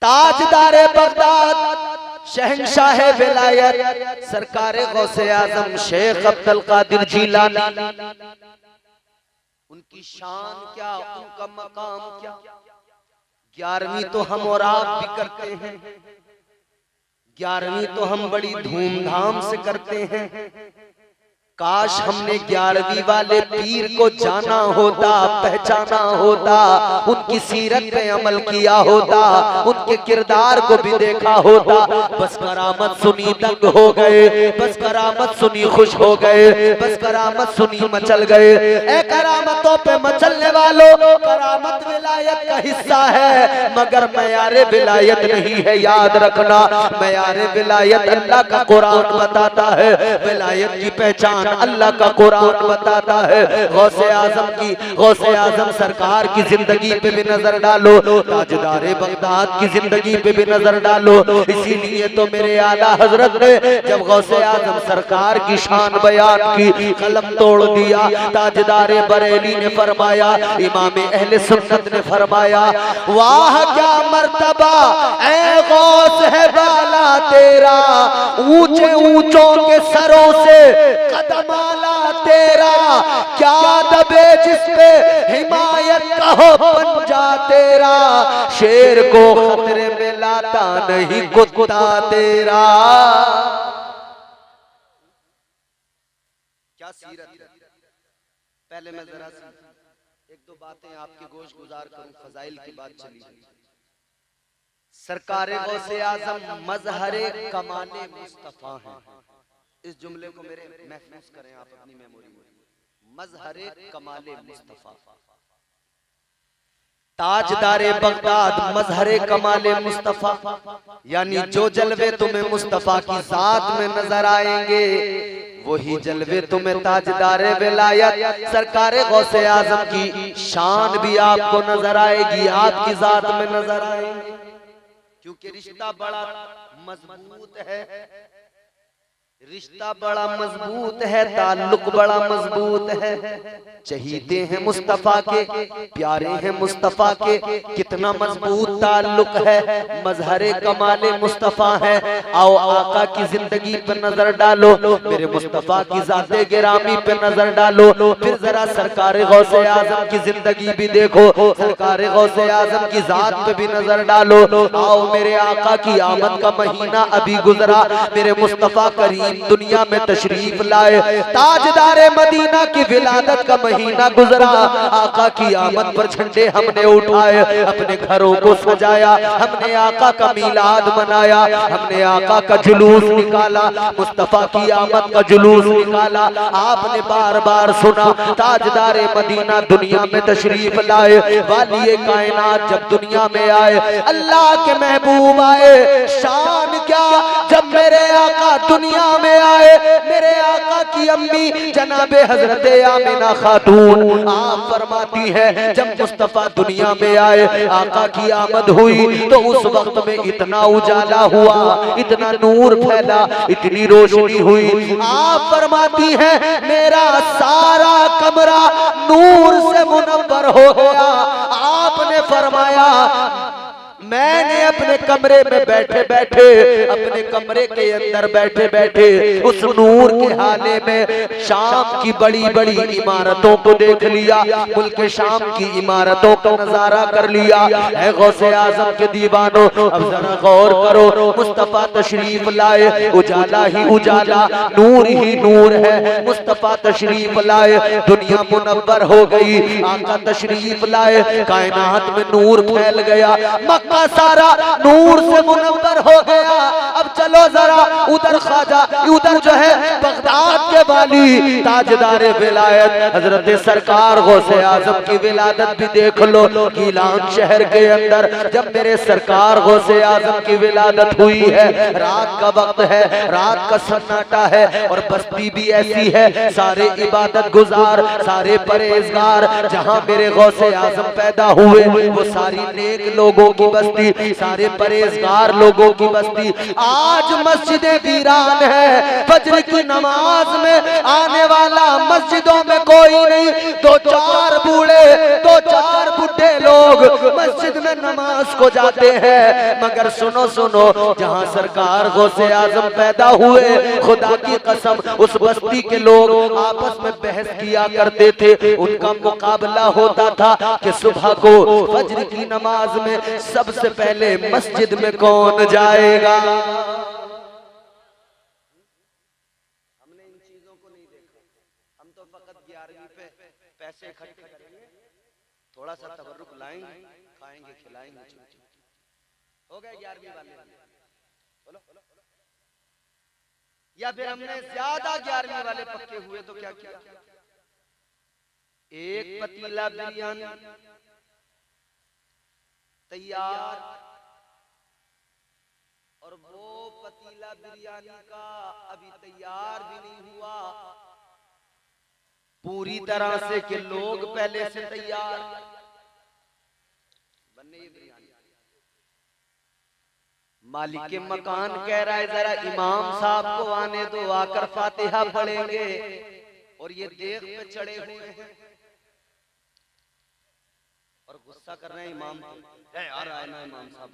ताजदारे Baghdad शहंशाह विलायत सरकारे गौसे आजम शेख अब्दुल कादिर जीलानी, उनकी शान क्या, उनका मकाम क्या। 11वीं तो हम और आप भी करते हैं, 11वीं तो हम बड़ी धूमधाम से करते हैं। काश हमने 11वीं वाले पीर को जाना होता, पहचाना होता, उनकी सीरत पे अमल किया होता, उनके किरदार को भी देखा होता। बस करामत सुनी दंग हो गए, बस करामत सुनी खुश हो गए, बस करामत सुनी मचल गए। ए करामतों पे मचलने वालों, करामत विलायत का हिस्सा है मगर मयारे विलायत नहीं है। याद रखना, मयारे विलायत अल्लाह का कुरान बताता है, विलायत की पहचान अल्लाह का कुरान बताता है। गौसे आजम की, गौसे आजम सरकार की जिंदगी पे भी नजर डालो, ताजदारे बगदाद की जिंदगी पे भी नजर डालो। इसीलिए तो मेरे आला हजरत ने जब गौसे आजम सरकार की शान बयान की, कलम तोड़ दिया। ताजदारे बरेली ने फरमाया, इमाम अहले सुन्नत ने फरमाया, वाह क्या मर्तबा ऐ गौस है बाला तेरा, ऊंचे ऊंचों के सरों से कदमाला तेरा, क्या दबे जिसपे हिमायत का हो पंजा तेरा, शेर को खतरे में लाता नहीं कुत्ता तेरा। क्या सीरत है। पहले मैं जरा सी एक दो बातें आपके गोश गुजार करूं, फजाइल की बात चली। सरकारे गौसे आजम मजहरे कमाने मुस्तफा हैं। इस जुमले को मेरे महफूज करें आप अपनी मेमोरी में। मजहरे कमाले मुस्तफा, ताजदारे बगदाद मजहरे कमाले मुस्तफा, यानी जो जलवे तुम्हें मुस्तफा की जात में नजर आएंगे वही जलवे तुम्हें ताजदारे विलायत सरकारे गौसे आजम की शान भी आपको नजर आएगी, आपकी जात में नजर आएंगे। क्योंकि रिश्ता बड़ा मजबूत है, रिश्ता बड़ा मजबूत है, ताल्लुक बड़ा मजबूत है। चहीते हैं मुस्तफा के, प्यारे हैं मुस्तफा के, कितना मजबूत ताल्लुक है, मजहरे कमाले मुस्तफा है। आओ आका की जिंदगी पे नजर डालो, मेरे मुस्तफा की जाते गिरामी पे नजर डालो, फिर जरा सरकारे गौसे आजम की जिंदगी भी देखो, सरकारे गौसे आजम की जात पे भी नजर डालो। आओ मेरे आका की आमद का महीना अभी गुजरा, मेरे मुस्तफा करीम दुनिया में तशरीफ लाए, ताजदारे मदीना की विलादत का महीना गुजरा, आका की आमद पर झंडे हमने उठाए, अपने घरों को सजाया, हमने आका का मीलाद मनाया, हमने आका का जुलूस निकाला, मुस्तफा की आमद का जुलूस निकाला। आपने बार बार सुना, ताजदारे मदीना दुनिया में तशरीफ लाए, वालिए कायनात जब दुनिया में आए, अल्लाह के महबूब आए, शान क्या जब मेरे आका दुनिया में आए, मेरे आका की अम्मी जनाबे हजरत आमिना खातून आप फरमाती है, जब मुस्तफा दुनिया में आए, आका की आमद हुई तो उस वक्त में इतना उजाला हुआ, इतना नूर फैला, इतनी रोशनी हुई। आप फरमाती है, मेरा सारा कमरा नूर से मुनव्वर हो गया। आपने फरमाया, मैंने अपने कमरे में बैठे बैठे, अपने कमरे के अंदर बैठे बैठे उस नूर के हाले में शाम की बड़ी बड़ी इमारतों को देख लिया, मुल्क शाम की इमारतों का नजारा कर लिया। है गौसे आजम के दीवानों, अब जरा गौर करो, मुस्तफा तशरीफ लाए, उजाला ही उजाला, नूर ही नूर है। मुस्तफा तशरीफ लाए, दुनिया मुनव्वर हो गई। आका तशरीफ लाए, कायनात में नूर फैल गया, मक्का सारा नूर से मुनव्वर हो गया। अब चलो जरा उधर ख्वाजा, उधर जो है बगदाद के वाली ताजदारे विलायत हजरत सरकार गौसे आजम की विलादत भी देख लो। गीलान शहर के अंदर जब मेरे सरकार गौसे आजम की विलादत हुई है, रात का वक्त है, रात का सन्नाटा है और बस्ती भी ऐसी है, सारे इबादत गुजार, सारे परहेजगार, जहां मेरे गौसे आजम पैदा हुए वो सारी नेक लोगों की बस्ती बस्ती, सारे परहेजगार लोगों की बस्ती। आज मस्जिदें वीरान है, फजर की नमाज में आने वाला मस्जिदों में कोई नहीं। दो चार बूढ़े, दो चार बुढ़े लोग मस्जिद में नमाज को जाते हैं। मगर सुनो सुनो, जहां सरकार गौसे आजम पैदा हुए, खुदा की कसम उस बस्ती के लोग आपस में बहस किया करते थे। उनका मुकाबला होता था कि सुबह को फजर की नमाज में सबसे पहले मस्जिद में कौन जाएगा। हमने इन चीजों को नहीं देखा, हम तो फकत 11वीं पे पैसे इकट्ठे करेंगे, थोड़ा सा तबर्रुक लाएंगे, खाएंगे खिलाएंगे, हो गए 11वीं वाले। बोलो या फिर हमने ज्यादा 11वीं वाले पक्के हुए तो क्या किया? एक पतीला बिरयानी तैयार, और वो पतीला बिरयानी का अभी तैयार भी नहीं हुआ पूरी तरह से कि लोग पहले से तैयार बनने ये बिरयानी। मालिक के मकान कह रहा है जरा इमाम साहब को आने दो, आकर फातिहा पढ़ेंगे। और ये देख पे चढ़े हुए हैं और गुस्सा कर रहे हैं इमाम को, यार आए ना इमाम साहब,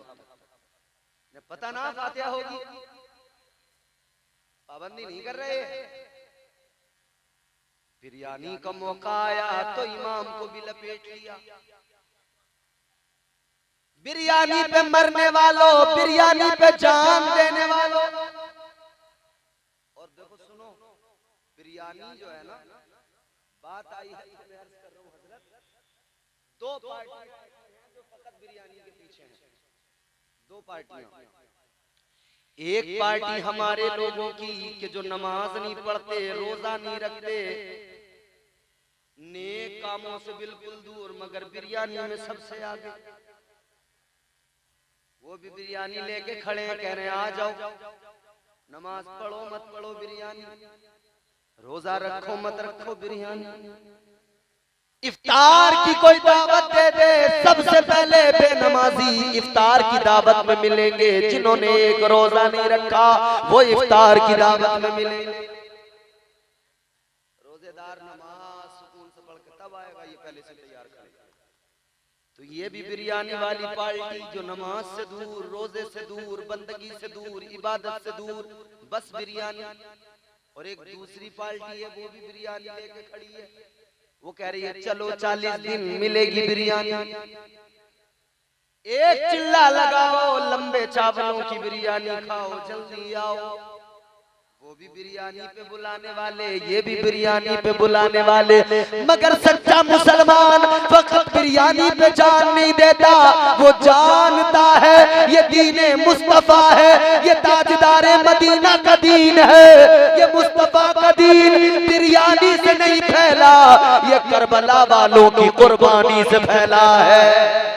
ने पता ना फातिहा होगी, पाबंदी नहीं कर रहे। बिरयानी का मौका आया तो इमाम को भी लपेट लिया। बिरयानी पे मरने वालों, बिरयानी पे जान देने वालों। और देखो सुनो, बिरयानी जो है ना, बात आई है, कर रहा हूं हजरत, दो पार्टियां जो फकत बिरयानी के पीछे हैं। दो पार्टियां, एक पार्टी हमारे लोगों की कि जो नमाज नहीं पढ़ते, रोजा नहीं रखते, नेक कामों से बिल्कुल दूर, मगर बिरयानी में सबसे आगे। वो भी बिरयानी लेके खड़े हैं, कह रहे हैं आ जाओ, नमाज पढ़ो मत पढ़ो बिरयानी, रोजा रखो मत रखो बिरयानी। इफ्तार की कोई दावत दे दे, सबसे पहले बेनमाजी इफ्तार की दावत में मिलेंगे। जिन्होंने एक रोजा नहीं रखा वो इफ्तार की दावत में मिलेंगे। रोजेदार नमाज सुकून से पढ़ के तब आएगा, ये पहले से तैयार करेगा। तो ये भी बिरयानी वाली पार्टी जो नमाज से दूर, रोजे से दूर, बंदगी से दूर, इबादत से दूर, बस बिरयानी। और एक दूसरी पार्टी है वो भी बिरयानी लेके खड़ी है, वो कह रही है चलो 40 दिन मिलेगी बिरयानी। एक चिल्ला लगाओ, लंबे चावलों की बिरयानी खाओ, जल्दी आओ। वो भी बिरयानी पे बुलाने वाले, ये भी बिरयानी पे बुलाने वाले। मगर सच्चा मुसलमान फकत बिरयानी पे जान नहीं देता, वो जानता है ये दीने मुस्तफा है, ये ताजदारे मदीना का दीन है, ये मुस्तफा का दीन बिरयानी से नहीं फैला, ये करबला वालों की कुर्बानी से फैला है।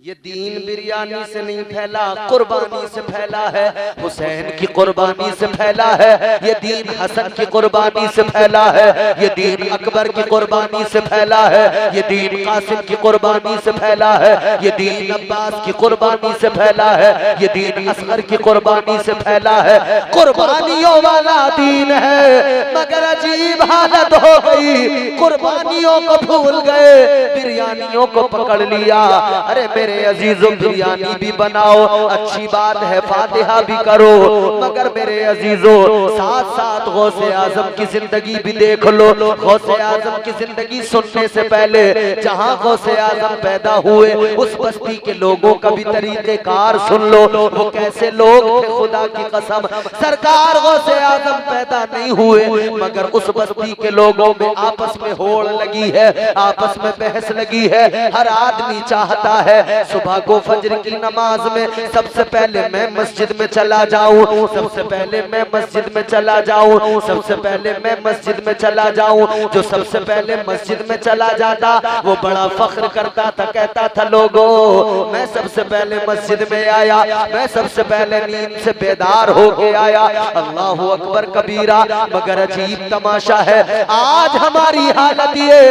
ये दीन बिरयानी से नहीं फैला, कुर्बानी से फैला है। हुसैन की कुर्बानी से फैला है ये दीन, हसन की कुर्बानी से फैला है ये दीन, अकबर की कुर्बानी से फैला है ये दीन, कासिम की कुर्बानी से फैला है ये दीन, अब्बास की कुर्बानी से फैला है ये दीन, असगर की कुर्बानी से फैला है। कुर्बानियों वाला दीन है, मगर अजीब हालत हो गई, कुर्बानियों को भूल गए, बिरयानियों को पकड़ लिया। अरे मेरे अजीजों, बिरयानी भी बनाओ, अच्छी बात है, फातिहा भी करो, मगर मेरे अजीजों साथ साथ गौसे आजम की जिंदगी भी देख लो। गौसे आजम की जिंदगी सुनने से पहले जहां गौसे आजम पैदा हुए उस बस्ती के लोगों का भी तरीक़ेकार सुन लो, वो कैसे लोग थे। खुदा की कसम, सरकार गौसे आजम पैदा नहीं हुए, मगर उस बस्ती के लोगों में आपस में होड़ लगी है, आपस में बहस लगी है। हर आदमी चाहता है सुबह को फजर की नमाज में सबसे पहले मैं मस्जिद में चला जाऊं, सबसे पहले मैं मस्जिद में चला जाऊं, सबसे पहले मैं मस्जिद में चला जाऊं। जो सबसे पहले मस्जिद में चला जाता वो बड़ा फख्र करता था, कहता था लोगों मैं सबसे पहले मस्जिद में आया, मैं सबसे पहले नींद से बेदार होके आया। अल्लाहु अकबर कबीरा। मगर अजीब तमाशा है, आज हमारी हालत ये,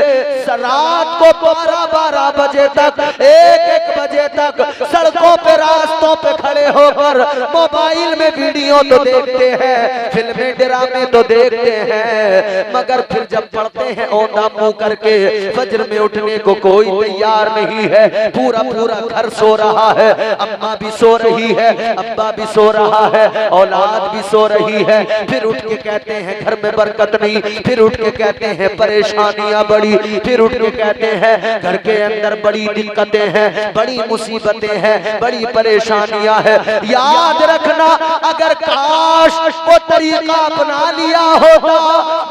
रात को 12-12 बजे तक, 1-1 बजे तक सड़कों पे रास्तों पे खड़े होकर मोबाइल में वीडियो तो देखते हैं, फिल्में ड्रामे तो देखते हैं, मगर फिर जब पढ़ते हैं औंधा मुंह करके फजर में उठने को कोई तैयार नहीं है। पूरा पूरा घर सो रहा है, अम्मा भी सो रही है, अब्बा भी सो रहा है, औलाद भी सो रही है। फिर उठ के कहते हैं घर में बरकत नहीं, फिर उठ के कहते हैं परेशानियां बड़ी, फिर उठ के कहते हैं घर के अंदर बड़ी दिक्कतें हैं, बड़ी मुसीबतें हैं, बड़ी परेशानियां हैं। याद रखना, अगर काश वो तरीका अपना लिया होता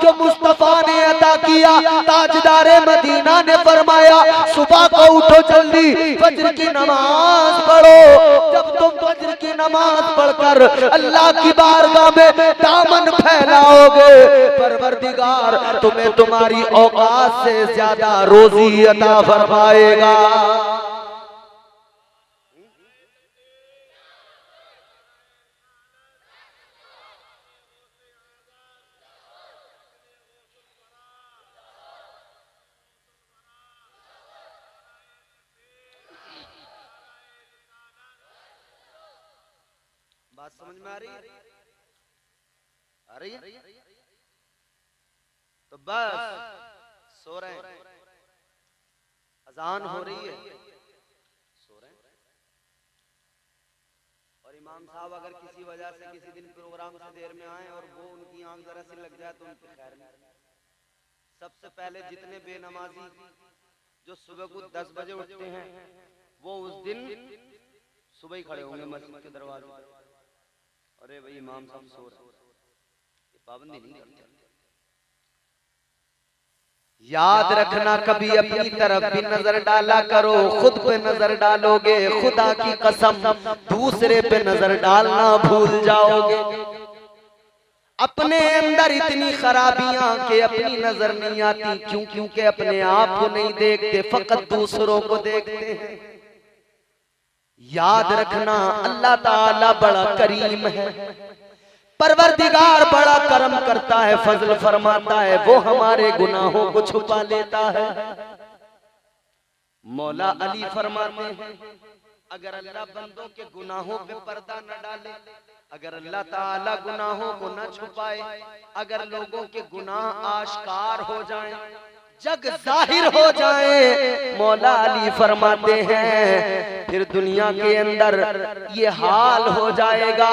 जो मुस्तफा ने अता किया, ताजदारे मदीना ने फरमाया सुबह को उठो जल्दी फजर की नमाज पढ़ो। जब तुम फजर की नमाज पढ़कर अल्लाह की बारगाह में दामन फैलाओगे, परवरदिगार तुम्हें तुम्हारी औकात से ज्यादा रोजी अता फरमाएगा। बात समझ में आ रही है? आ रही है? तो बस सो रहे हैं, अजान हो रही है, सो रहे हैं। और इमाम साहब अगर किसी वजह से किसी दिन प्रोग्राम से देर में आए और वो उनकी आंख जरा सी लग जाए तो उनकी खैर नहीं। सबसे पहले जितने बेनमाजी जो सुबह को 10 बजे उठते हैं वो उस दिन सुबह ही खड़े होंगे मस्जिद के दरवाजे पर। अरे भाई इमाम साहब सो रहे, ये पाबंदी नहीं करते। याद रखना, कभी अपनी तरफ भी नजर डाला करो, खुद पे नजर डालोगे खुदा की कसम दूसरे पे नजर डालना भूल जाओगे। अपने अंदर इतनी खराबियां कि अपनी नजर नहीं आती, क्यों? क्योंकि अपने आप को नहीं देखते, फकत दूसरों को देखते हैं। याद रखना, अल्लाह ताला बड़ा करीम है, परवरदिगार बड़ा करम करता है, फजल फरमाता है, वो हमारे गुनाहों को छुपा लेता है। मौला अली फरमाते हैं अगर अल्लाह बंदों के गुनाहों पे पर्दा न डाले, अगर अल्लाह ताला गुनाहों को न छुपाए, अगर लोगों के गुनाह आश्कार हो जाएं, जग जाहिर हो जाए, मौला अली फरमाते हैं फिर दुनिया के अंदर ये हाल हो जाएगा,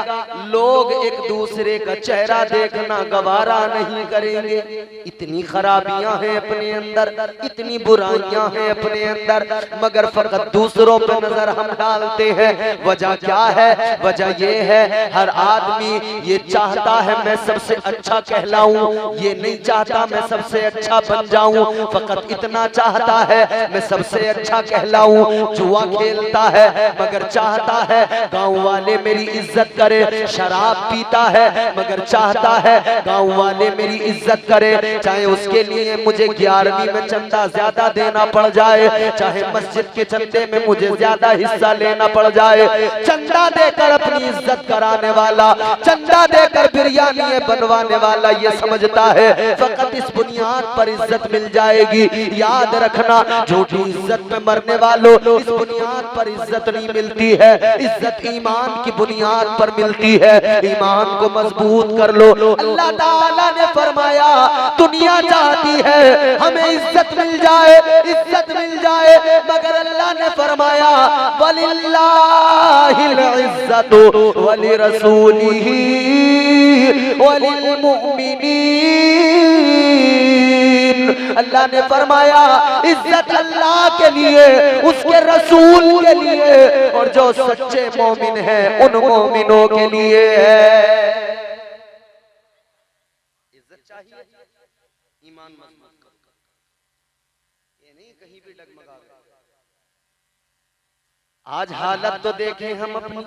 लोग एक दूसरे का चेहरा देखना गवारा नहीं करेंगे। इतनी खराबियां हैं अपने अंदर, इतनी बुराइयां हैं अपने अंदर, मगर फकत दूसरों पे नजर हम डालते हैं। वजह क्या है? वजह ये है हर आदमी ये चाहता है मैं सबसे अच्छा कहलाऊं, ये नहीं चाहता मैं सबसे अच्छा बन जाऊं, फकत इतना चाहता है मैं सबसे अच्छा कहलाऊं। जुआ खेलता है मगर चाहता है गांव वाले मेरी इज्जत करे, शराब पीता है मगर चाहता है गांव वाले मेरी इज्जत करे, चाहे उसके लिए मुझे 11वीं में चंदा ज्यादा देना पड़ जाए, चाहे मस्जिद के चंदे में मुझे ज्यादा हिस्सा लेना पड़ जाए। चंदा देकर अपनी इज्जत कराने वाला, चंदा देकर बिरयानी बनवाने वाला ये समझता है फकत इस बुनियाद पर इज्जत मिल जाएगी। याद रखना, झूठी इज्जत में मरने वालों इस बुनियाद पर इज्जत नहीं मिलती है, इज्जत ईमान की बुनियाद पर मिलती है। ईमान को मजबूत कर लो। अल्लाह ताला ने फरमाया दुनिया चाहती है हमें इज्जत मिल जाए, इज्जत मिल जाए, मगर अल्लाह ने फरमाया वलिल्लाहिल इज्जतु वलिरसूलिही वलिल मुमिनीन। अल्लाह ने फरमाया इज्जत अल्लाह के लिए, उसके रसूल के लिए, और जो सच्चे मोमिन हैं उन मोमिनों के लिए है। इज्जत चाहिए, ईमान मजबूत कर, ये नहीं कहीं भी डगमगा गए। आज हालत तो देखें हम अपनी,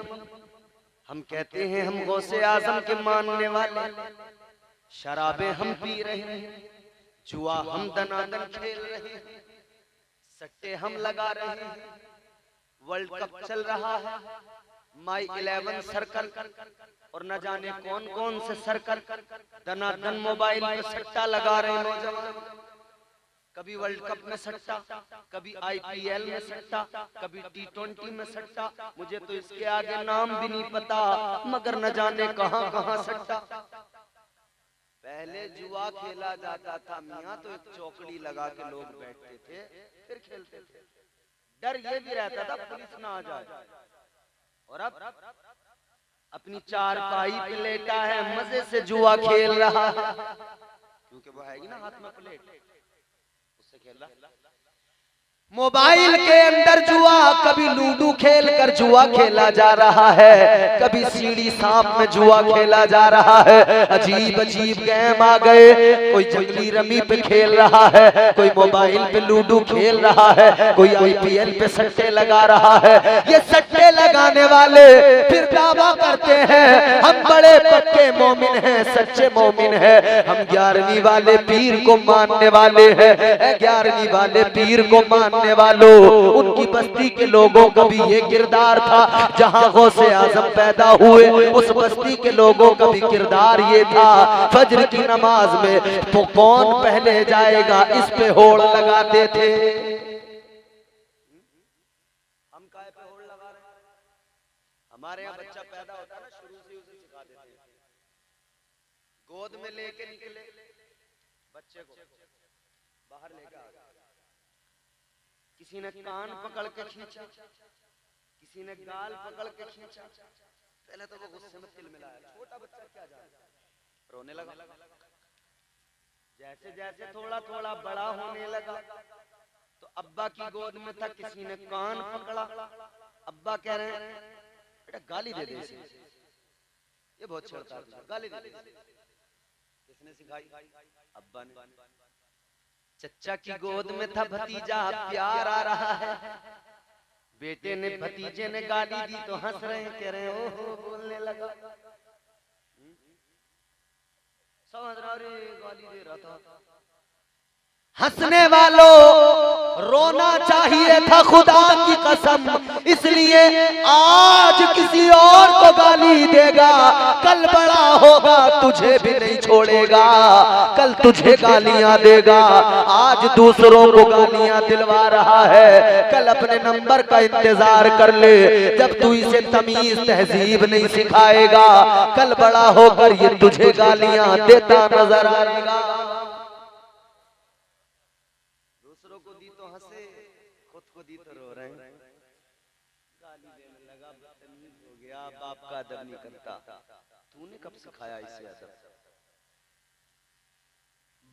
हम कहते हैं हम गौसे आजम के मानने वाले, शराबे हम पी रहे हैं, जुआ हम दनादन खेल रहे हैं, सट्टे हम लगा रहे हैं, वर्ल्ड कप चल रहा है, माई 11 सर्कल और न जाने कौन कौन से सर्कल, दनादन मोबाइल में सट्टा लगा रहे हैं नौजवान। कभी वर्ल्ड कप में सट्टा, कभी IPL में सट्टा, कभी T20 में सट्टा, मुझे तो इसके आगे नाम भी नहीं पता, मगर न जाने कहां कहां सट्टा। पहले जुआ खेला जाता था मियाँ, तो एक चौकड़ी लगा के लोग बैठते थे फिर खेलते थे, डर ये भी रहता था पुलिस ना आ जाए। और अब अपनी चारपाई पे लेटा है, मजे से जुआ खेल रहा है, क्योंकि वो है ही ना हाथ में प्लेट, उससे खेल रहा। मोबाइल के अंदर जुआ, कभी लूडो खेल कर जुआ खेला जा रहा है, कभी सीढ़ी सांप में जुआ खेला जा रहा है। अजीब अजीब गेम आ गए, कोई जंगली रमी पे खेल रहा है, कोई मोबाइल पे लूडो खेल रहा है, कोई IPL पे सट्टे लगा रहा है। ये सट्टे लगाने वाले फिर दावा करते हैं हम बड़े पक्के मोमिन हैं, सच्चे मोमिन हैं, हम 11वीं वाले पीर को मानने वाले हैं। 11वीं वाले पीर को मानने वालों, उनकी बस्ती के लोगों का भी ये किरदार था, जहां गौसे आजम पैदा हुए उस बस्ती के लोगों का भी किरदार ये था। फजर की नमाज में तो कौन पहले जाएगा इस पे होड़ लगाते थे। हम काय पे होड़ लगा रहे हैं? हमारे यहाँ बच्चा पैदा होता है ना, शुरू से उसे सिखा देते हैं, गोद में लेके निकले बच्चे को, बाहर लेके आ, किसी ने कान पकड़ के खींचा, किसी ने गाल पकड़ के खींचा। पहले तो वो गुस्से में तिल मिलाया, छोटा बच्चा क्या जाने, रोने लगा। जैसे जैसे थोड़ा थोड़ा बड़ा होने लगा तो अब्बा की गोद में था, किसी ने कान पकड़ा, अब्बा कह रहे हैं बेटा गाली दे दे इसे, ये बहुत छेड़ता है, गाली दे दे। किसने सिखाई? अब्बा ने। चच्चा की गोद में था भतीजा, प्यार आ रहा है, बेटे ने भतीजे ने गाली दी तो हंस रहे हैं, कह रहे हैं ओहो, बोलने लगा, समझ रहा रे गाली दे रहा था। हंसने वालों रोना चाहिए था खुदा की कसम, इसलिए आज किसी और को गाली देगा, कल बड़ा होगा तुझे भी नहीं छोड़ेगा, कल तुझे गालियां देगा। आज दूसरों को गालियां दिलवा रहा है, कल अपने नंबर का इंतजार कर ले, जब तू इसे तमीज तहजीब नहीं सिखाएगा, कल बड़ा होकर ये तुझे गालियां देता नजर आएगा। बाप का अदब नहीं करता, तूने कब सिखाया इसे अदब?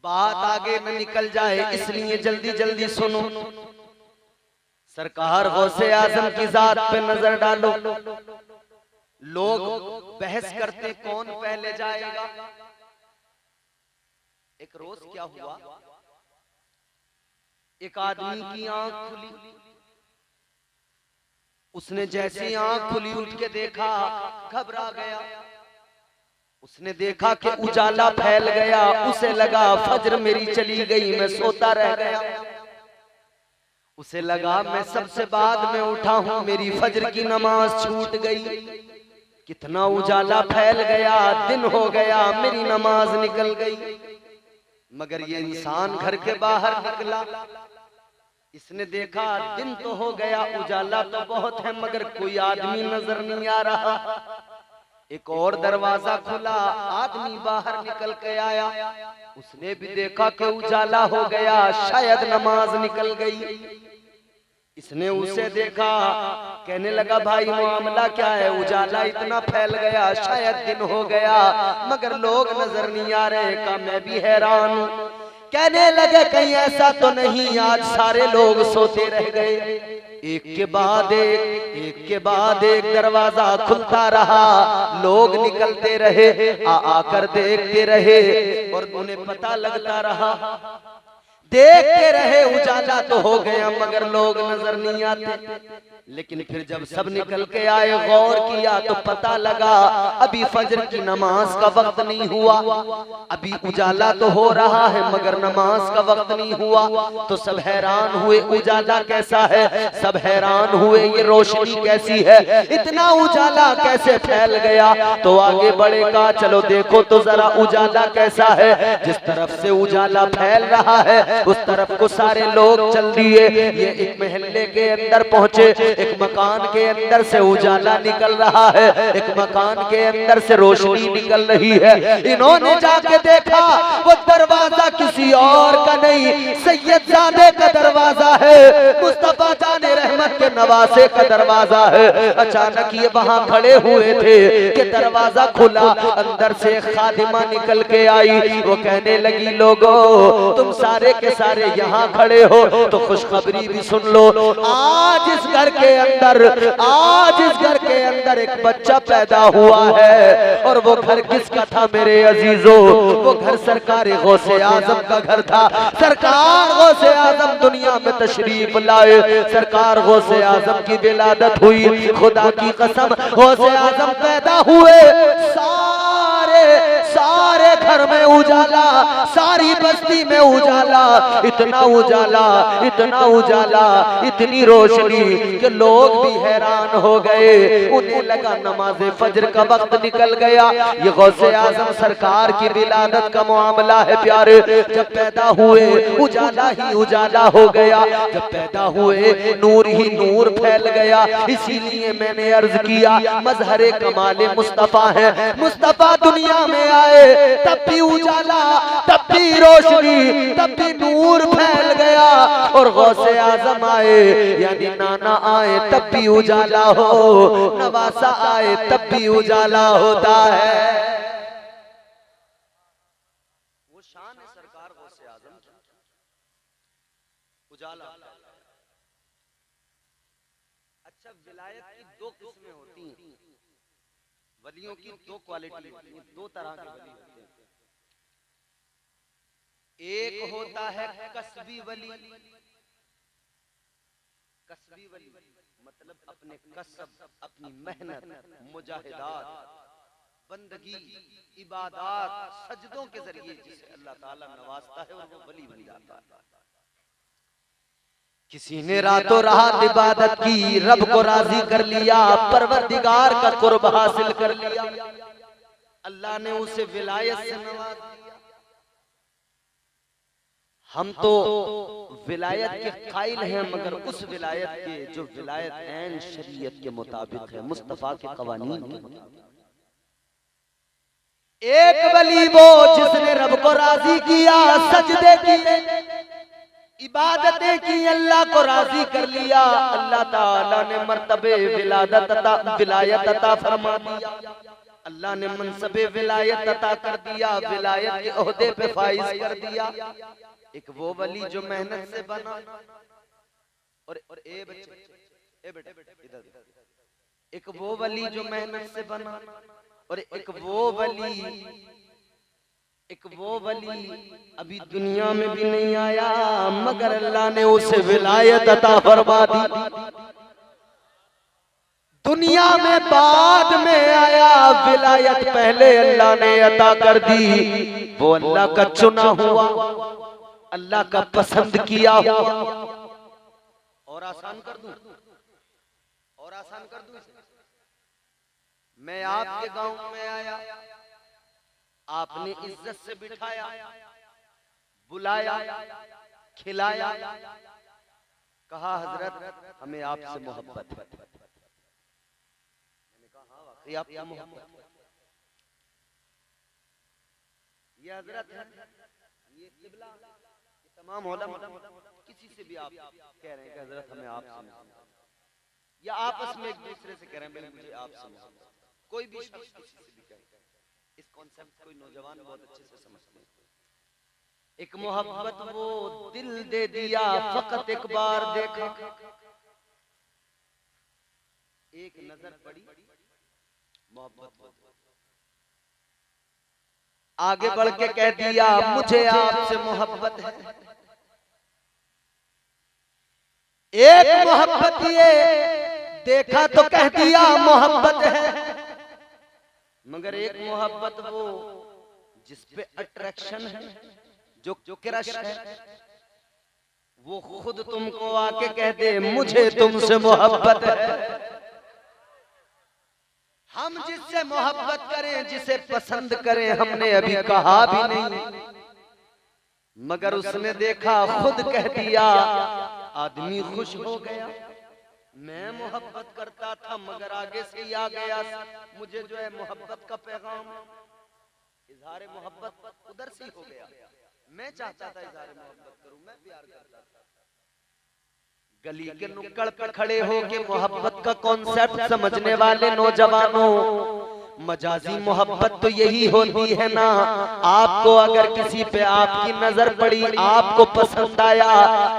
बात आगे न निकल जाए इसलिए जल्दी जल्दी सुनो। सरकार गौसे आजम की जात पे नजर डालो। लोग बहस करते कौन पहले जाएगा। एक रोज क्या हुआ, एक आदमी की आंख खुली, उसने जैसी आंख खुली उठ के देखा, घबरा गया। उसने देखा कि उजाला फैल गया, उसे लगा फजर मेरी चली गई, मैं सोता रह गया। उसे लगा मैं सबसे बाद में उठा हूं, मेरी फजर की नमाज छूट गई। कितना उजाला फैल गया, दिन हो गया, मेरी नमाज निकल गई। मगर ये इंसान घर के बाहर निकला, इसने देखा दिन तो हो गया, उजाला तो बहुत है, मगर कोई आदमी नजर नहीं आ रहा। एक और दरवाजा खुला, आदमी बाहर निकल के आया, उसने भी देखा कि उजाला हो गया, शायद नमाज निकल गई। इसने उसे देखा, कहने लगा भाई मामला क्या है, उजाला इतना फैल गया, शायद दिन हो गया, मगर लोग नजर नहीं आ रहे। का मैं भी हैरान हूं। कहने लगे कहीं ऐसा तो नहीं आज सारे लोग सोते रह गए। एक के बाद एक दरवाजा खुलता रहा, लोग निकलते रहे, आकर देखते रहे और उन्हें पता लगता रहा। देखते रहे, उजाला तो हो गया मगर लोग नजर नहीं आते। लेकिन फिर जब सब निकल के आए, गौर किया तो पता लगा अभी फजर की नमाज का वक्त नहीं हुआ, अभी उजाला तो हो रहा है मगर नमाज का वक्त नहीं हुआ। तो सब हैरान हुए, उजाला कैसा है, सब हैरान हुए ये रोशनी कैसी है, इतना उजाला कैसे फैल गया। तो आगे बढ़े, कहा चलो देखो तो जरा उजाला कैसा है। जिस तरफ से उजाला फैल रहा है उस तरफ को सारे लोग चल दिए। ये एक महल्ले के अंदर पहुंचे, एक मकान के अंदर से उजाला निकल रहा है, एक मकान के अंदर से रोशनी निकल रही है। इन्होंने जाके देखा वो दरवाजा किसी और का नहीं, सैयदजादे का दरवाजा है, मुस्तफा जाने रहमत के नवासे का दरवाजा है। अचानक ये वहां खड़े हुए थे कि दरवाजा खुला, अंदर से खादिमा निकल के आई। वो कहने लगी लोगों तुम सारे के सारे यहाँ खड़े हो तो खुशखबरी भी सुन लो, आज इस घर के अंदर एक बच्चा पैदा हुआ है। और वो घर किसका था मेरे अजीजों, वो घर सरकार गौसे आजम का घर था। सरकार गौसे आजम दुनिया में तशरीफ लाए, सरकार गौसे आजम की विलादत हुई। खुदा की कसम गौसे आजम पैदा हुए, सारे घर में उजाला, सारी बस्ती में उजाला, इतना उजाला, इतना उजाला, इतनी रोशनी कि लोग भी हैरान हो गए। उन्हें लगा नमाज फजर का वक्त निकल गया। ये गौसे आजम सरकार की विलादत का मामला है प्यारे। जब पैदा हुए उजाला ही उजाला हो गया, जब पैदा हुए नूर ही नूर फैल गया। इसीलिए मैंने अर्ज किया मजहरे कमाले मुस्तफा है। मुस्तफा दुनिया में आए तब भी उजाला, तब भी रोशनी, तब भी नूर फैल गया। और गौसे आजम आए यानी नाना आए तब भी उजाला हो, नवासा आए तब भी उजाला होता है। वो शान है सरकार गौसे आजम की, उजाला। अच्छा, विलायत की दो किस्में होती हैं, वलियों की दो क्वालिटी होती है, दो तरह के वली होते हैं। एक होता है कसबी वली। कसबी वली मतलब अपने कसब, अपनी मेहनत, मुजाहिदात, बंदगी, इबादत, सजदों के जरिए जिसे अल्लाह ताला नवाजता है और वो वली बन जाता है। किसी ने रातों रात इबादत की, रब को राजी कर लिया, परवरदिगार का कुर्ब हासिल कर लिया, अल्लाह ने उसे विलायत से नवाज दिया। हम तो विलायत के कायल हैं मगर उस विलायत के जो विलायत ऐन शरीयत के मुताबिक है, मुस्तफा के कवानीन के मुताबिक। एक वली वो जिसने रब को राजी किया, सजदे किए, इबादतें की, अल्लाह को राजी कर लिया, अल्लाह ताला ने मर्तबे विलायत अता फरमा दिया, अल्लाह ने मनसबे विलायत अता कर दिया, विलायत के ओहदे पे फाइज कर दिया। एक वो वली जो मेहनत से बना, और ए बेटे इधर, एक वो वली जो मेहनत से बना, और एक वो वली अभी दुनिया में भी नहीं आया मगर अल्लाह ने उसे विलायत अता फरमा दी। दुनिया में बाद में आया, विलायत पहले अल्लाह ने अता कर दी। वो अल्लाह का चुना हुआ, अल्लाह का पसंद किया हुआ। और आसान कर दूं, और आसान कर दूं इसे। मैं आपके गांव में आया, आपने इज्जत से बिठाया, बुलाया, खिलाया, कहा हजरत हमें आपसे मोहब्बत है। मैंने कहा हाँ वाकई आपसे मोहब्बत, ये हजरत है, ये किबला, तमाम उलमा, किसी से भी आप कह रहे हैं कि हजरत हमें आपसे, या आपस में एक दूसरे से कह रहे हैं मुझे आपसे, कोई भी शख्स किसी से भी कहे, इस कॉन्सेप्ट को नौजवान बहुत अच्छे से समझते हैं। एक मोहब्बत वो दिल दे दिया, फकत एक बार देखा, एक नजर पड़ी, मोहब्बत आगे बढ़ के कह दिया मुझे आपसे मोहब्बत है। एक मोहब्बत ये देखा तो कह दिया मोहब्बत है, मगर एक मोहब्बत वो जिस पे अट्रैक्शन है, जो क्रश है, वो खुद तुमको आके कह दे मुझे तुमसे मोहब्बत है। हम जिससे मोहब्बत करें, जिसे पसंद करें, हमने अभी कहा भी नहीं, मगर उसने देखा खुद कह दिया, आदमी खुश हो गया। मैं मोहब्बत करता था मगर आगे से ही आ गया, मुझे जो है मोहब्बत का पैगाम, इजहार मोहब्बत उधर से हो गया। मैं चाहता था इजहार मोहब्बत करूं, मैं प्यार करता था। गली के नुक्कड़ पर खड़े हो के मोहब्बत का कॉन्सेप्ट समझने वाले नौजवानों, मजाजी मोहब्बत तो यही होती है ना। आपको अगर किसी पे आपकी नजर पड़ी, आपको पसंद आया,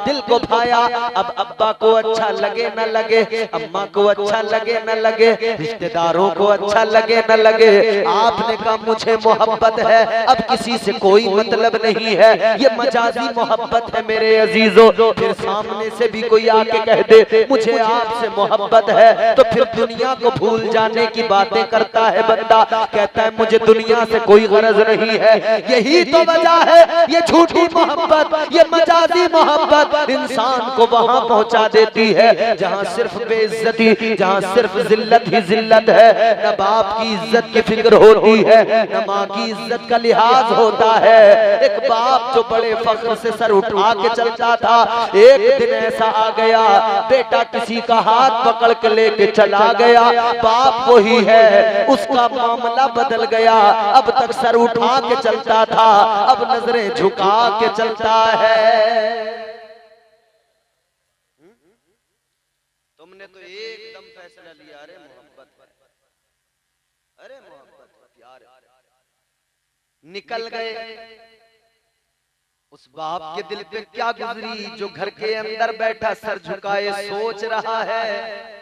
दिल को भाया, अब अब्बा को अच्छा लगे न लगे, अम्मा को अच्छा लगे न लगे, रिश्तेदारों को अच्छा लगे न लगे, आपने कहा मुझे मोहब्बत है, अब किसी से कोई मतलब नहीं है, ये मजाजी मोहब्बत है मेरे अजीजों। फिर सामने से भी कोई आके कह दे मुझे आपसे मोहब्बत है, तो फिर दुनिया को भूल जाने की बातें करता है बंदा, कहता है मुझे दुनिया से कोई गरज नहीं है। यही तो वजह है, ये झूठी मोहब्बत, ये मजाजी मोहब्बत इंसान को वहां पहुंचा देती है जहां सिर्फ बेइज्जती, जहां सिर्फ जिल्लत ही जिल्लत है। न बाप की इज्जत की फिक्र होती है, न माँ की इज्जत का लिहाज होता है। एक बाप जो बड़े फख्र से सर उठा के चलता था, एक दिन ऐसा आ गया, बेटा किसी का हाथ पकड़ के लेके चला गया, बाप वही है, उसका मामला बदल गया। अब तक सर उठा के चलता था, अब नजरें झुका के चलता है। तुमने तो एकदम फैसला लिया, अरे मोहब्बत, अरे मोहब्बत प्यार, निकल गए। उस बाप के दिल पे क्या गुजरी जो घर के अंदर बैठा सर झुकाए सोच रहा है,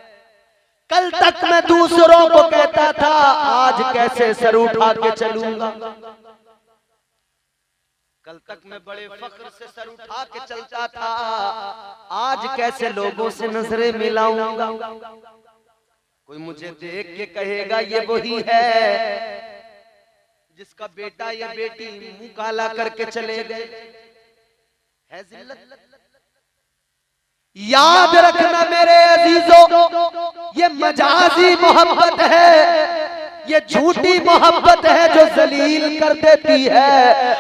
कल तक मैं दूसरों को कहता था, आज कैसे सर उठा के चलूंगा। कल तक मैं बड़े फख्र से सर उठा के चलता था, आज कैसे लोगों से नजरें मिलाऊंगा। कोई मुझे देख के कहेगा ये वही है जिसका बेटा या बेटी मुंह काला करके चले गए। है जिल्लत। याद रखना मेरे अजीजों, ये मजाजी मोहब्बत है, ये झूठी मोहब्बत है जो जलील कर देती है।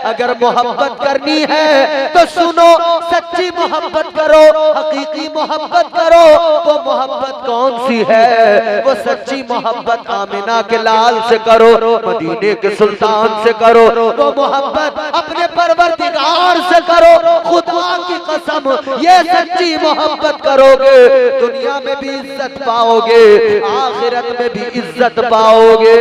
अगर मोहब्बत करनी है तो सुनो, सच्ची मोहब्बत करो, हकीकी मोहब्बत करो। वो मोहब्बत कौन सी है? वो सच्ची मोहब्बत आमिना के लाल से करो, मदीने के सुल्तान से करो। वो मोहब्बत अपने परवरदिगार से करो, खुदा की कसम ये सच्ची मोहब्बत करोगे, दुनिया में भी इज्जत पाओगे, आखिरत में भी इज्जत पाओगे।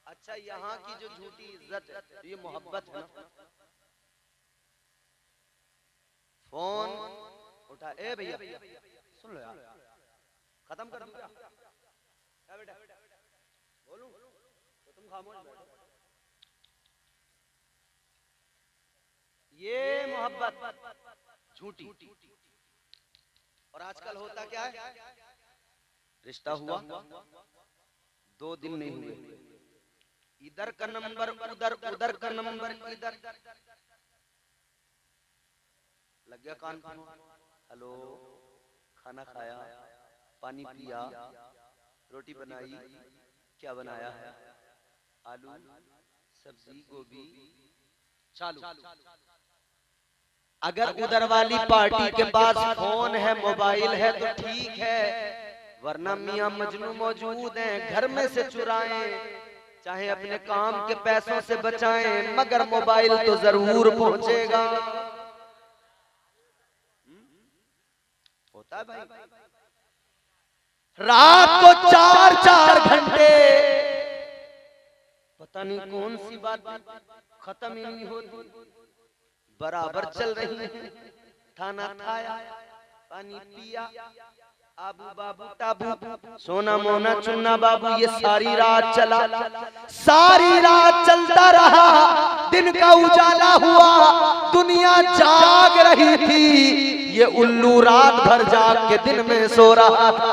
अच्छा, यहाँ की जो झूठी इज्जत ये मोहब्बत है ना। फोन उठा, ए भैया सुन लो यार, खत्म कर दूं क्या बेटा? बोलूं तो तुम खामोश बैठो। ये मोहब्बत झूठी। और आजकल होता क्या है, रिश्ता हुआ 2 दिन नहीं हुए, इधर का नंबर उधर, उधर का नंबर इधर, लग गया कान। हेलो, खाना खाया, पानी पिया, रोटी बनाई, क्या बनाया है? आलू, सब्जी, गोभी, चालू। अगर उधर वाली पार्टी के पास फोन है, मोबाइल है तो ठीक है, वरना मियां मजनू मौजूद हैं, घर में से चुराएं, चाहे अपने काम के पैसों से बचाएं, मगर मोबाइल तो जरूर पहुंचेगा। होता है भाई। रात को 4-4 घंटे पता नहीं कौन सी बात खत्म ही नहीं होती, बराबर चल रही है। खाना खाया, पानी पिया, आबू बाबू टाबू, सोना मोना चुन्ना बाबू, ये सारी रात चला, सारी रात चलता रहा। दिन का उजाला हुआ, दुनिया जाग रही थी, ये उल्लू रात भर जाग के दिन में सो रहा था।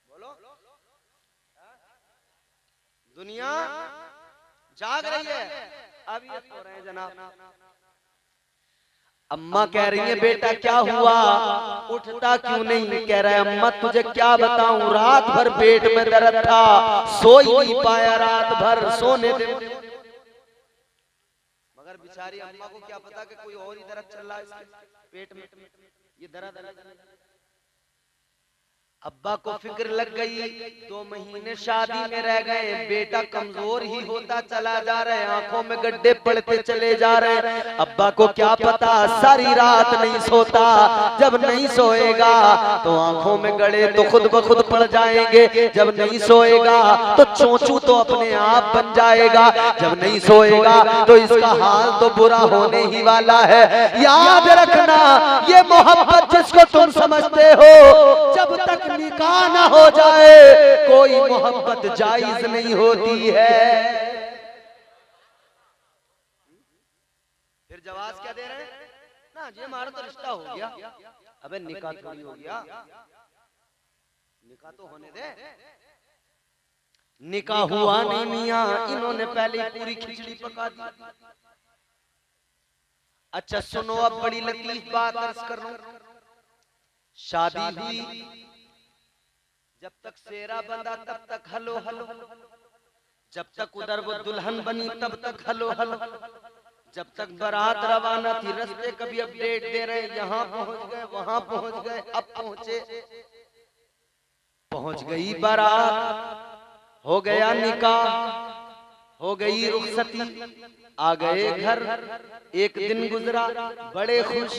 बोलो, दुनिया जाग रही है, अब ये सो रहे हैं जनाब। अम्मा कह रही है बेटा क्या हुआ, उठता क्यों नहीं? कह रहा है अम्मा तुझे क्या बताऊं, रात भर पेट में दर्द था, सो ही नहीं पाया रात भर, सोने दे। मगर बेचारी अम्मा को क्या पता कि कोई और ही दर्द चल रहा है इसके पेट में, ये दर्द अलग। अब्बा को फिक्र लग गई, 2 महीने शादी में रह गए, बेटा कमजोर ही होता चला जा रहा है, आंखों में गड्ढे पड़ते चले जा रहे हैं। अब्बा को क्या पता सारी रात नहीं सोता, जब नहीं सोएगा तो आंखों में गड़े तो खुद ब खुद पड़ जाएंगे, जब नहीं सोएगा तो चोंचू तो अपने आप बन जाएगा, जब नहीं सोएगा तो इसका हाल तो बुरा होने ही वाला है। याद रखना ये मोहब्बत जिसको तुम समझते हो, जब तक निकाह ना हो जाए कोई मोहब्बत जायज नहीं होती है। फिर जवाब क्या दे रहे हैं ना, ये हमारा तो रिश्ता हो गया, अबे निकाह थोड़ी हो गया, निकाह तो होने दे। निकाह हुआ नहीं मियां, इन्होंने पहले पूरी खिचड़ी पका दी। अच्छा सुनो अब बड़ी लतीफ बात अर्ज कर रहा हूं। शादी हुई, जब तक सेरा बंधा तब तक हलो हलो, जब तक उधर वो दुल्हन बनी तब तक हलो हलो, जब तक बारात रवाना थी रास्ते कभी अपडेट दे रहे, यहाँ पहुंच गए वहां पहुंच गए, अब पहुंच गई बारात, हो गया निकाह, हो गई रुखसती, आ गए घर। एक दिन गुजरा बड़े खुश,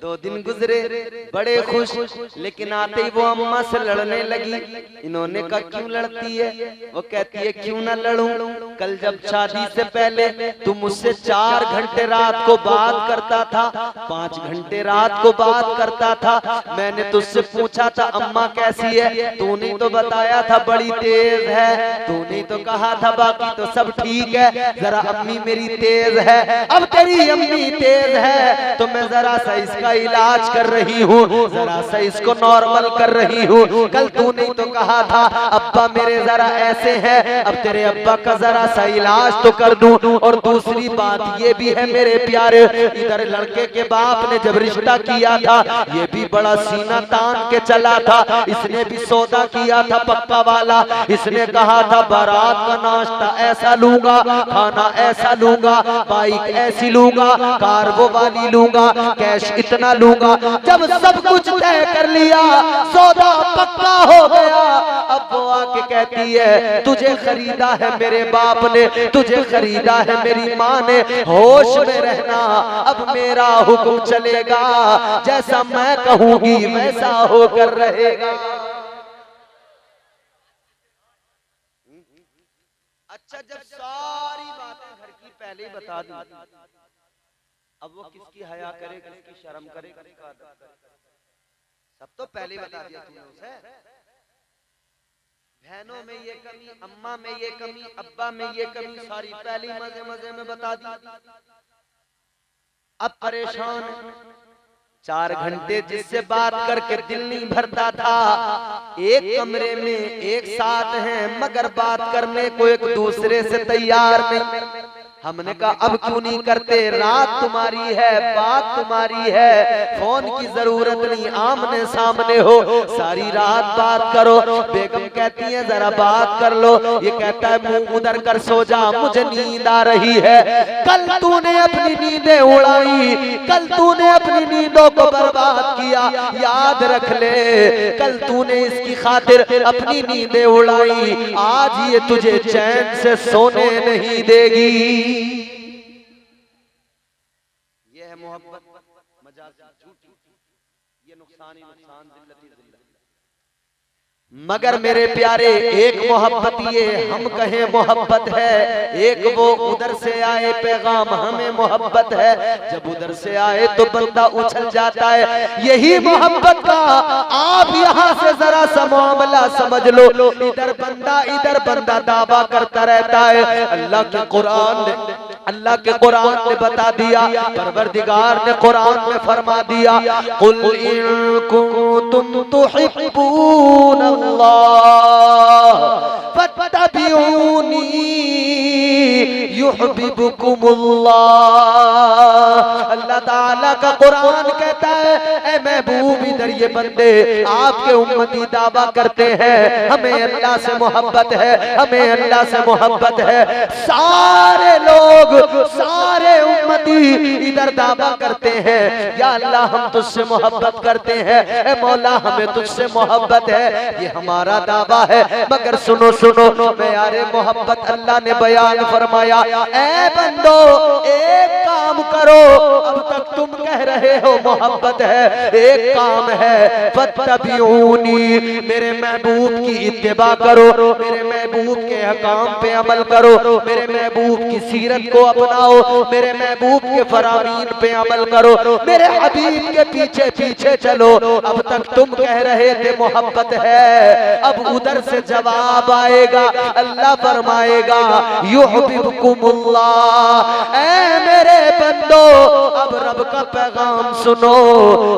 2 दिन गुजरे बड़े खुश, लेकिन आते ही वो अम्मा से लड़ने लगी। इन्होंने कहा क्यों लड़ती है? वो कहती है क्यों ना लड़ूं, कल जब शादी से पहले तू मुझसे 4 घंटे रात को बात करता था, 5 घंटे रात को बात करता था, मैंने तुझसे पूछा था अम्मा कैसी है, तूने तो बताया था बड़ी तेज है, तूने तो कहा था बाकी तो सब ठीक है, जरा अम्मी मेरी तेज है। अब तेरी अम्मी तेज है तो मैं जरा सा इसका इलाज कर रही हूँ, जरा सा इसको नॉर्मल कर रही हूँ। कल तूने तो कहा था अब्बा मेरे जरा ऐसे हैं, अब तेरे अब्बा का जरा सा इलाज तो कर दूं। और दूसरी बात ये भी है मेरे प्यारे, इधर लड़के के बाप ने जब रिश्ता किया था ये भी बड़ा सीना तान के चला था, इसने भी सौदा किया था पक्का वाला, इसने कहा था बारात का नाश्ता ऐसा लूंगा, खाना ऐसा लूंगा, बाइक ऐसी लूंगा, कार वो वाली लूंगा, कैश इतना लूंगा। जब सब कुछ तय कर लिया, सौदा पक्का हो गया, अब वो आके कहती है तुझे खरीदा है मेरे बाप ने, तुझे खरीदा है मेरी माँ ने, होश में रहना, अब मेरा हुक्म चलेगा, जैसा मैं कहूंगी वैसा होकर रहेगा। अच्छा जब सारी बातें घर की पहले ही बता दी, अब वो किसकी हया करे, किसकी शर्म करे, किसका अदब करे, सब तो पहले ही बता दिया तुमने उसे। बहनों में ये कमी, अम्मा में ये कमी, अब्बा में ये कमी, सारी पहली मजे मजे में बता दी। अब परेशान, 4 घंटे जिससे बात करके दिल नहीं भरता था, एक कमरे में एक साथ हैं मगर बात करने को एक दूसरे से तैयार नहीं। हमने कहा अब क्यों नहीं करते, रात तुम्हारी है, बात तुम्हारी है, फोन की जरूरत नहीं, आमने सामने हो, सारी रात बात करो। बेगम कहती है जरा बात कर लो, ये कहता है मुंह उधर कर सो जा, मुझे नींद आ रही है। कल तूने अपनी नींदें उड़ाई, कल तूने अपनी नींदों को बर्बाद किया, याद रख ले, कल तूने इसकी खातिर अपनी नींदें उड़ाई, आज ये तुझे चैन से सोने नहीं देगी। ये है मोहब्बत मजाज झूठी, ये नुकसान ही नुकसान, जिल्लत ही जिल्लत। मगर मेरे प्यारे एक मोहब्बत ये हम कहें मोहब्बत है, एक वो उधर से आए पैगाम हमें मोहब्बत है, जब उधर से आए तो बंदा उछल जाता है। यही मोहब्बत का आप यहाँ से जरा सा मामला समझ लो, इधर बंदा दावा करता रहता है। अल्लाह के कुरान ने अल्लाह के कुरान ने बता दिया, परवरदिगार ने कुरान में फरमा दिया, कुल इन कुंतुम तुहिब्बून अल्लाह फत्तबिऊनी युहिब्बुकुमुल्लाह। अल्लाह ताला का कुरान कहता है, ए महबूब इधर ये बंदे आपके उम्मती दावा करते हैं हमें अल्लाह से मोहब्बत है, हमें अल्लाह से मोहब्बत है। सारे लोग, सारे उम्मती इधर दावा करते हैं या अल्लाह हम तुझसे मोहब्बत करते हैं, ए मौला हमें तुझसे मोहब्बत है, ये हमारा दावा है। मगर सुनो सुनो, मैं यारे मोहब्बत अल्लाह ने बयान फरमाया, ए बंदो एक काम करो, अब तक तुम कह रहे हो मोहब्बत है, एक काम है, फत्तबिऊनी, मेरे महबूब की इत्तिबा करो, मेरे महबूब के हकाम पे अमल करो, मेरे महबूब की सीरत को अपनाओ, मेरे महबूब के फरामीन पे अमल करो, मेरे हबीब के पीछे पीछे चलो। अब तक तुम कह रहे थे मोहब्बत है, अब उधर से जवाब आएगा, अल्लाह फरमाएगा युहिब्बुकुमुल्लाह। ऐ मेरे बंदो अब रब का पैगाम सुनो,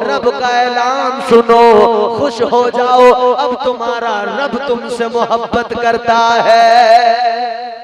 रब का ऐलान सुनो, खुश हो जाओ, अब तुम्हारा रब तुमसे मोहब्बत करता है।